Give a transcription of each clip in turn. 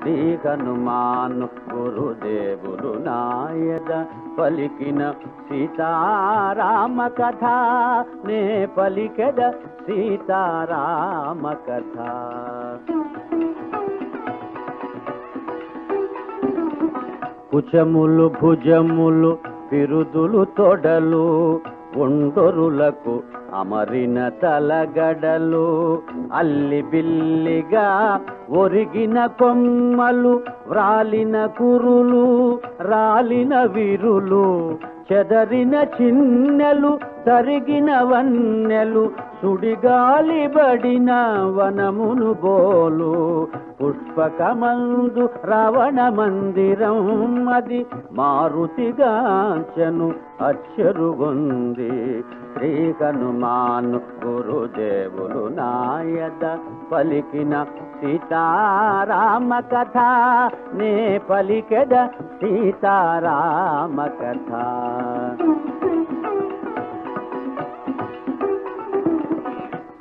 శ్రీ హనుమాను గురుదేవులు నాయద పలికిన సీతారామ కథ నే పలికెద సీతారామ కథ. కుచములు భుజములు బిరుదులు తొడలు ఒండొరులకు అమరిన తలగడలు అల్లి బిల్లిగా ఒరిగిన కొమ్మలు వ్రాలిన కురులు రాలిన విరులు చెదరిన చిన్నెలు తరిగిన వన్నెలు సుడిగాలి బడిన వనమును బోలు పుష్పకమందు రావణ మందిరం అది మారుతిగాంచెను అచ్చరుగుంది. శ్రీ హనుమాను గురుదేవులు నాయద పలికిన సీతారామ కథ నే పలికెద సీతారామ కథ.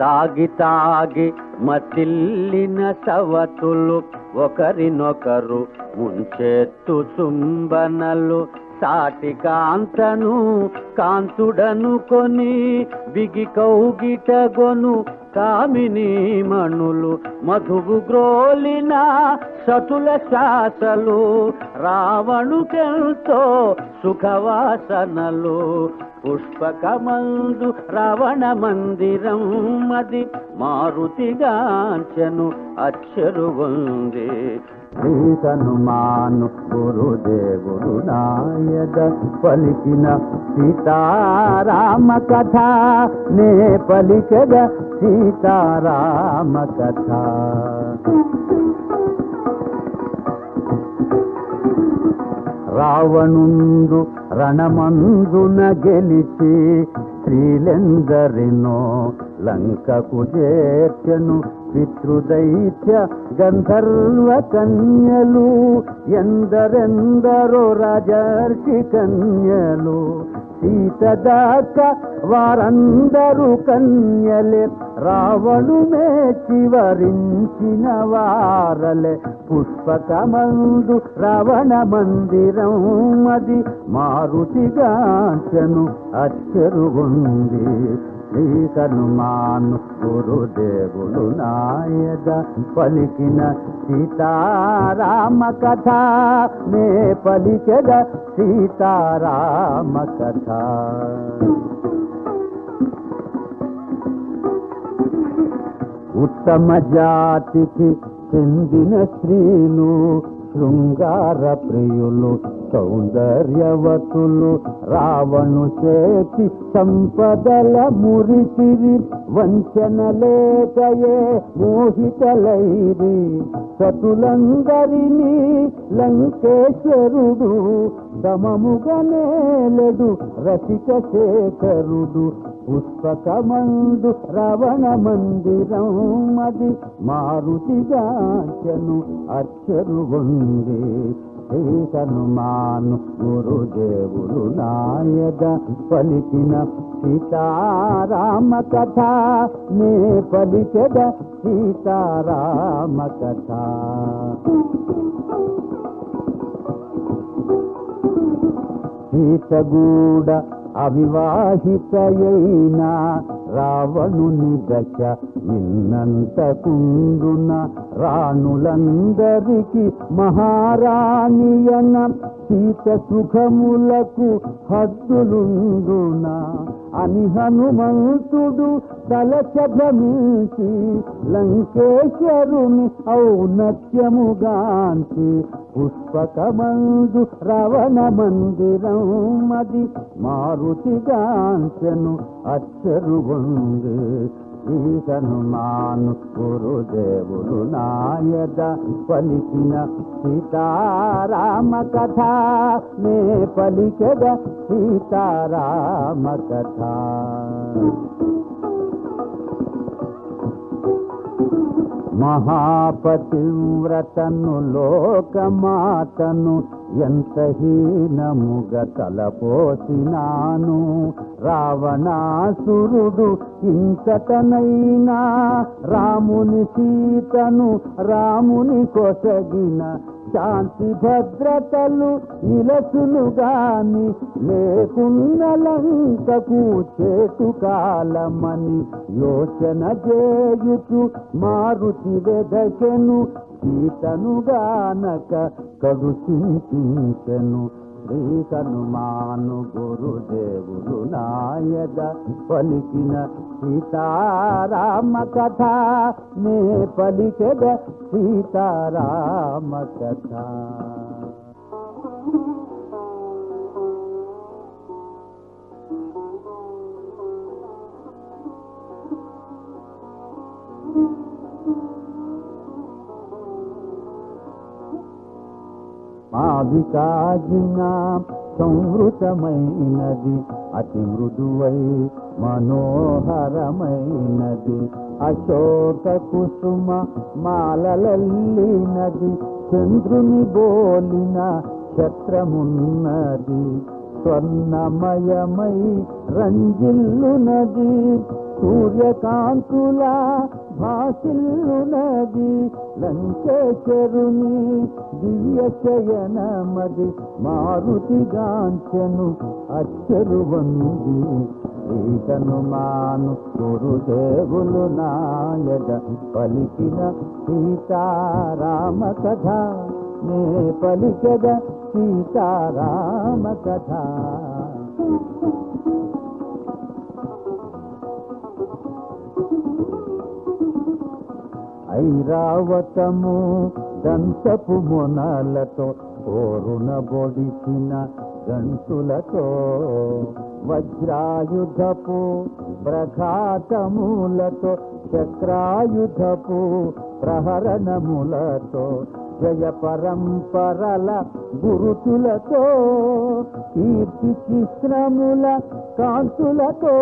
తాగి తాగి మతిల్లిన సవతులు ఒకరినొకరు ముంచెత్తు చుంబనలు సాటి కాంతను కాంతుడను కొని బిగి కౌగిట గొను కామిని మణులు మధువు గ్రోలిన సతుల శాసలు రావణుకెంతో సుఖవాసనలు పుష్పకమందు రావణ మందిరం అది మారుతిగాంచెను అచ్చరుగుంది. శ్రీ హనుమాను గురుదేవులు నాయద పలికిన సీతారామ కథ నే పలికెద సీతారామ కథ. రావణుండు రణమందున గెలిచి స్త్రీలెందరినో లంకకు చేర్చెను పితృదైత్య గంధర్వ కన్యలు ఎందరెందరో రాజర్షి కన్యలు సీత దాకా వారందరూ కన్యలే రావణు మేచి వరించిన వారలే పుష్పకమందు రావణ మందిరం అది మారుతిగాంచెను అచ్చరుగుంది. శ్రీ హనుమాను గురుదేవులు నాయద పలికిన సీతారామ కథ నే పలికెద సీతారామ కథ. ఉత్తమ జాతికి చెందిన స్త్రీలు శృంగార ప్రియులు సౌందర్యవతులు రావణు చేతి సంపదల మురిసిరి వంచన లేకయే మోహితలైరి సతులందరినీ లంకేశ్వరుడు సమముగనేలెడు రసిక శేఖరుడు పుష్పకమందు రావణ మందిరం అది మారుతిగాంచెను అచ్చరుగుంది. శ్రీ హనుమాను గురుదేవులు నాయద పలికిన సీతారామ కథ నే పలికెద సీతారామ కథ. సీతగూడ అవివాహితయైన రావణుని దశ విన్నంతకుండున రాణులందరికి మహారాణియన సీత సుఖములకు హద్దులుండున అని హనుమంతుడు తలచభమించి లంకేశ్వరుని ఔన్నత్యముగాంచి పుష్పకమందు రావణ మందిరం అది మారుతిగాంచెను అచ్చరుగుంది. శ్రీ హనుమాను గురుదేవులు నాయద పలికిన సీతారామ కథ నే పలికెద సీతారామ కథ. మహాపతివ్రతను లోకమాతను ఎంత హీనముగా తలపోసినాను. రావణాసురుడు ఇంతటనైనా రాముని సీతను రాముని కొసగిన శాంతి భద్రతలు నిలచును గాని లేకున్న లంకకు చేటు కాలమని యోచన చేయుచు మారుతి వెదకెను. సీతను గానక కడు చింతించెను. శ్రీ హనుమాను గురుదేవులు నాయద పలికిన సీతారామ కథ నే పలికెద సీతారామ కథ. మావికాజిన సంవృతమైనది అతి మృదువై మనోహరమైనది. అశోక కుసుమ మాలలల్లినది. చంద్రుని బోలిన ఛత్రమున్నది. స్వర్ణమయమై రంజిల్లునది. సూర్యకాంతుల భాసిల్లునది. లంకేశ్వరుని దివ్య శయనమది. మారుతిగాంచెను అచ్చరువంది. శ్రీ హనుమాను గురుదేవులు నాయద పలికిన సీతారామ కథ నే పలికెద సీతారామ కథ. ఐరావతము దంతపు మొనలతో కోరున బొడిచిన గంటులతో వజ్రాయుధపు ప్రఘాతములతో చక్రాయుధపు ప్రహరణములతో జయ పరంపరల గురుతులతో కీర్తి చిత్రముల కాంతులతో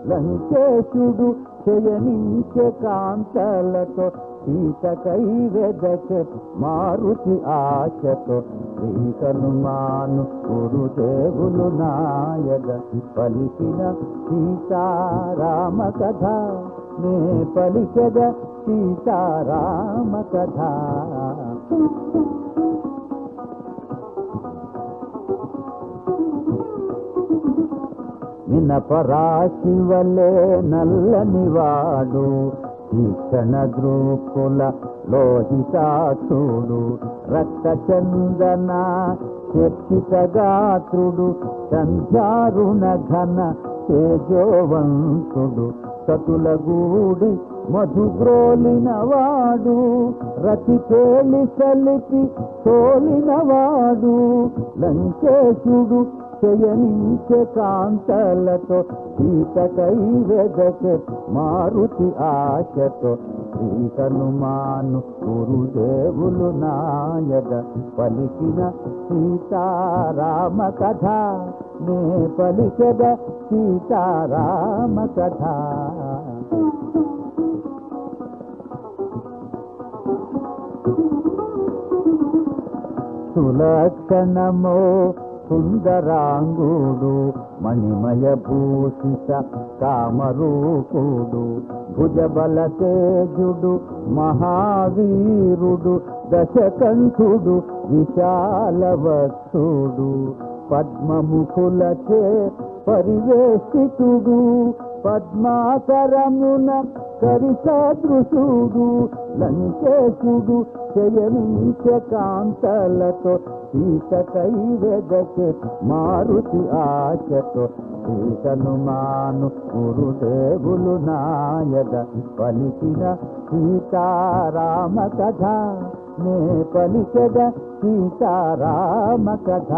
లంకేశుడు శయనించే కాంతలతో సీతకై వెదకె మారుతి ఆశతో. శ్రీ హనుమాను గురుదేవులు నాయద పలికిన సీతారామ కథ నే పలికెద సీతారామ కథ. మినపరాశివలే నల్లనివాడు తీక్షణ ద్రూపుల లోహితాక్షుడు. రక్త చందన చర్చిత గాత్రుడు. సంధ్యారుణ ఘన తేజోవంతుడు. సతుల గూడి మధుగ్రోలినవాడు. రతి పేలి సలిపి సోలినవాడు. లంకేశుడు శయనించే కాంతలతో సీతకై వెదకె మారుతి ఆశతో. శ్రీ హనుమాను గురుదేవులు నాయద పలికిన సీతారామ కథ నే పలికెద సీతారామ కథ. సులక్షణమో సుందరాంగుడు. మణిమయ భూషిత కామరూపుడు. భుజబల తేజుడు మహావీరుడు. దశకంఠుడు విశాలవత్సుడు. పద్మముఖులచే పరివేష్టితుడు. పద్మాకరమున కరిసదృశుడు. లంకేశుడు శయనించే కాంతలతో సీతకై వెదకె మారుతి ఆశతో. శ్రీ హనుమాను గురుదేవులు నాయద పలికిన సీతారామ కథ నే పలికెద సీతారామ కథ.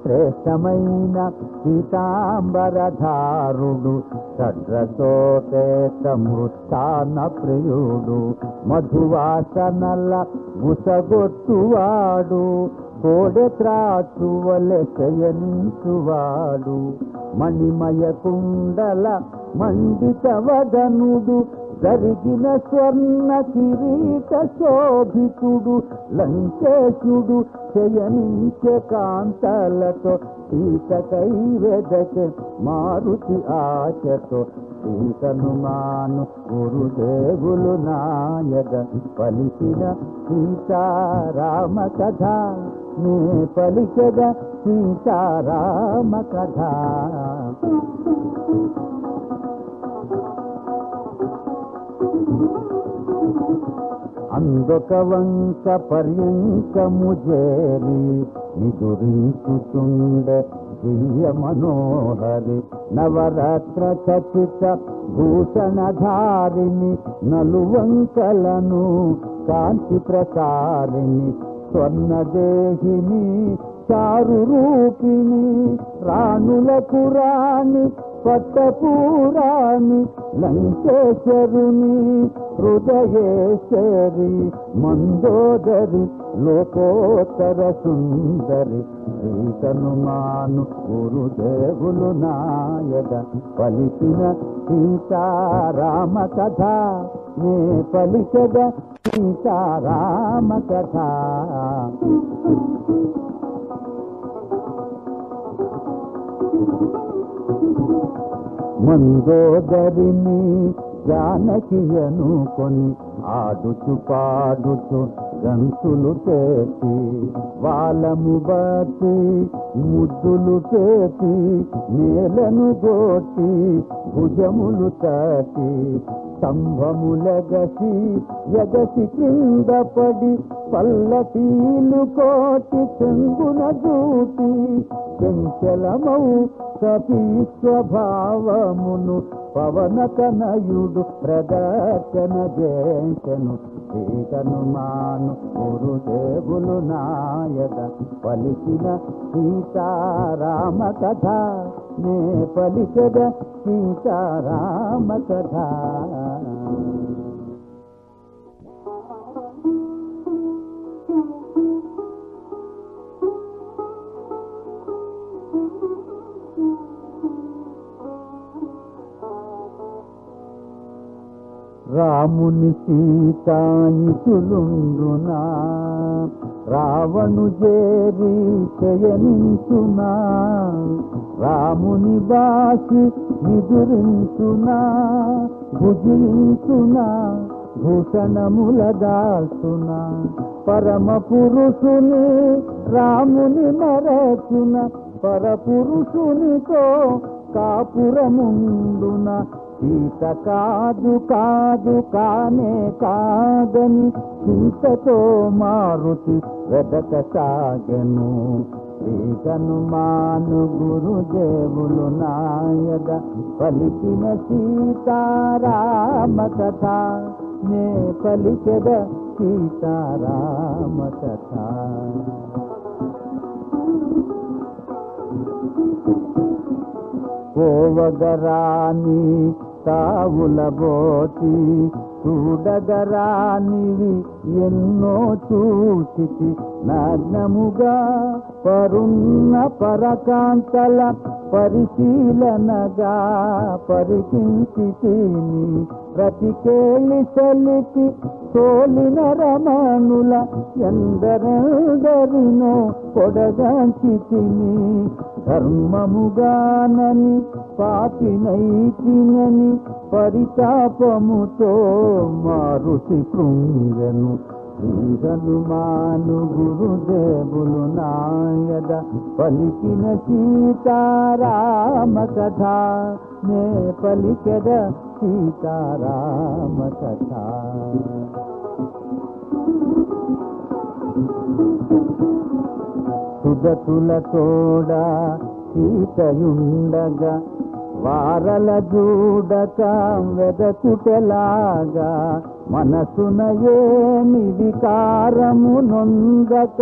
శ్రేష్టమైన పీతాంబరధారుడు. షడ్రసోపేత మృష్టాన్న ప్రియుడు. మధువాసనల గుసగొట్టువాడు. కోడె త్రాచువలె శయనించువాడు మణిమయ కుండల మండిత వదనుడు జరిగిన స్వర్ణ కిరీట శోభితుడు లంకేశుడు శయనించే కాంతలతో సీతకై వెదకే మారుతి ఆశతో సీతను మాను గురుదేవులు నాయక పలికిన సీతారామ కథ నే పలికెద సీతారామ కథ. అందొక వంక పర్యంకము చేరి నిదురించుతుండే దివ్య మనోహరి నవరత్న చచిత భూషణధారిణి నలువంకలను కాంతి ప్రసారిణి స్వర్ణదేహిని చారు రూపిణి రాణులకు రాణి పట్టపూరాణి లంకేశ్వరుని హృదయేశ్వరి మందోదరి లోకోత్తర సుందరి సీతను మాను గురుదేవులు నాయక పలికిన సీతారామ కథ నే పలికద సీతారామ కథ. మందోదరిని జానకి అనుకొని ఆడుచు పాడుచు గంతులు చేసి వాలము బట్టి ముద్దులు చేసి నేలను గోటి భుజములు తాకి స్తంభములెగసి ఎగసి కింద పడి పల్లకీలు కోటి చెంగున దూటి చంచలమౌ కపి స్వభావమును పవన కనయుడు ప్రదర్శన చేసెను సీతను మాను గురుదేవులు నాయక పలికిన సీతారామ కథ నే పలికెద సీతారామ కథ. రాముని సీతాయితులుండునా రావణు చేరి శయనించునా రాముని బాసి నిదురించునా భుజించునా భూషణముల దాల్చునా పరమ పురుషుని రాముని మరచున పరపురుషునితో కాపురముండున సీత కాదు కాదు కానే కాదని చింతతో మారుతి వెదక సాగెను సీతను మాను గురుదేవులు నాయక పలికిన సీతారామ కథ నే పలికెద సీతారామ కథ. పోవగరాని తావుల బోతి చూడగరానివి ఎన్నో చూసితి నగ్నముగా పరున్న పరకాంతల పరిశీలనగా పరికించి తిని ప్రతికేళి సలిపి తోలిన రమణుల ఎందరెందరినో పొడగాంచి తిని ధర్మముగానని పాపినైతినని పరితాపముతో మారుతి కృంగెను సీతను మాను గురుదేవులు నాయక పలికిన సీతారామ కథ నే పలికెద సీతారామ కథ. సుదతుల తోడ సీతయుండగా వారల చూడక వెదకుటలాగా మనసున ఏమి వికారము నొందక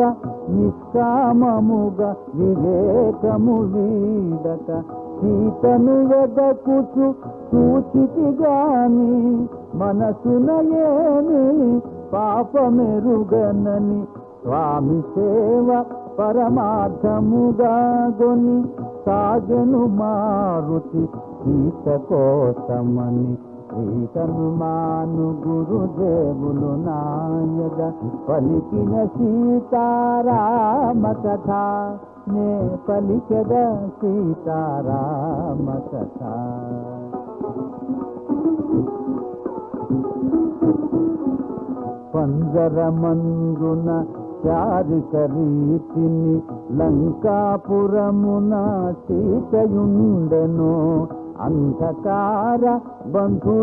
నిష్కామముగా వివేకము వీడక సీతను వెదకుచు చూచితి గాని మనసున ఏమి పాపమెరుగనని స్వామి సేవ పరమార్థముగా గొని సాగెను మారుతి సీత కోసమని. శ్రీకనుమాను గురుదేవులు నాయక పలికిన సీతారామ కథ, నే పలికెద సీతారామ కథ. పంజరమందున చారిక రీతిని లంకాపురమున సీతయుండెను. అంధకార బంధురమౌచాలల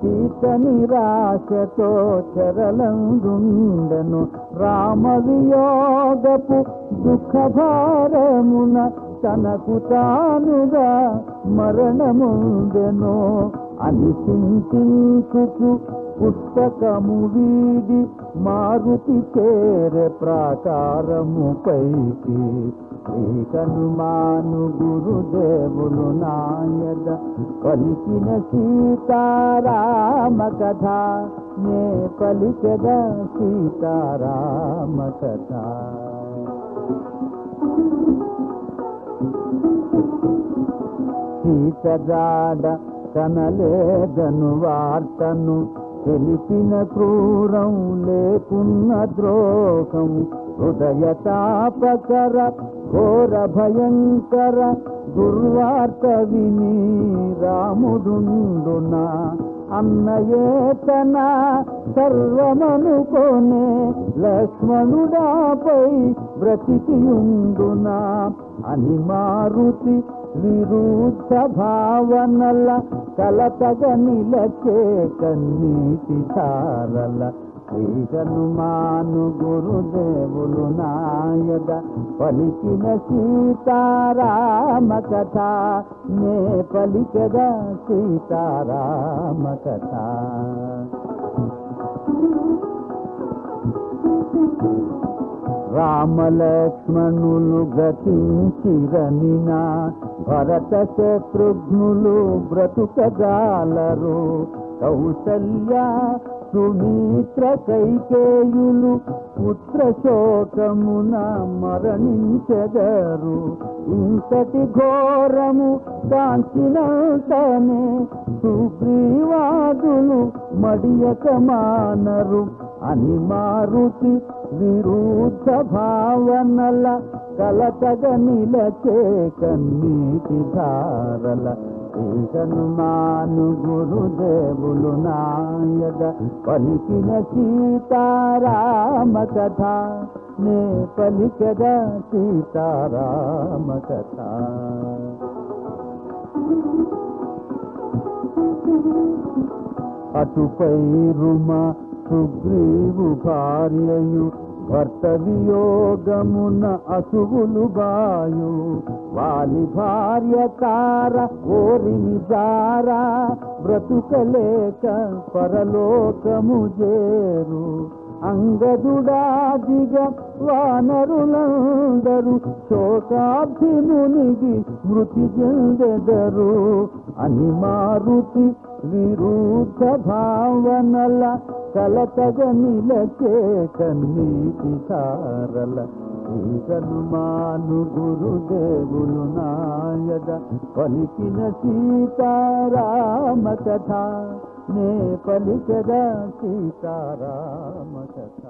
సీత నిరాశతో చెరలందుండెను. రామవియోగపు దుఃఖభారమున తనకు తానుగా మరణముందెను అని చింతించుచు పుస్తకము వీడి మారుతి చేరే ప్రాకారము పైకి. శ్రీకనుమాను గురుదేవులు నాయద పలికిన సీతారామ కథ, నే పలికెద సీతారామ కథ. సీత జాడ కనలేదను వార్తను తెలిపిన క్రూరం లేకున్న ద్రోహం. హృదయ తాపకర ఘోర భయంకర దుర్వార్త విని రాముడుండునా. అన్నయే తన సర్వమనుకోనే లక్ష్మణుడాపై బ్రతికియుండునా అని మారుతి విరుద్ధ భావనల కలతగ నిలచే కన్నీటి ధారల. శ్రీహనుమాను గురుదేవులు నాయద పలికిన సీతారామ కథ, నే పలికెద సీతారామ కథ. రామలక్ష్మణులు గతించిరనినా భరత శత్రుఘ్నులు బ్రతుకగాలరు. కౌసల్య సుమిత్ర కైకేయులు పుత్ర శోకమున మరణించెదరు. ఇంతటి ఘోరము కాంచినంతనే సుగ్రీవాదులు మడియక మానరు అని మారుతి విరుద్ధ భావనల కలతగ నిలచే కన్నీటి ధారల. శ్రీహనుమాను గురుదేవులు నాయద పలికిన సీతారామ కథ, నే పలికెద సీతారామ కథ. అటుపై రుమ సుగ్రీవు భార్యయు భర్త వియోగమున అసువులు బాయు. వాలి భార్య తార ఓరిమి జారా బ్రతుకలేక పరలోకము చేరు. అంగదుడాదిగ వానరులందరూ శోకాభిమునిగి మృతి చెందెదరు అని మారుతి విరుద్ధ భావనల కలతగ నిలచే కన్నీటి ధారల. శ్రీహనుమాను గురుదేవులు నాయద పలికిన సీతారామ కథ, నే పలికెద సీతారామ కథ.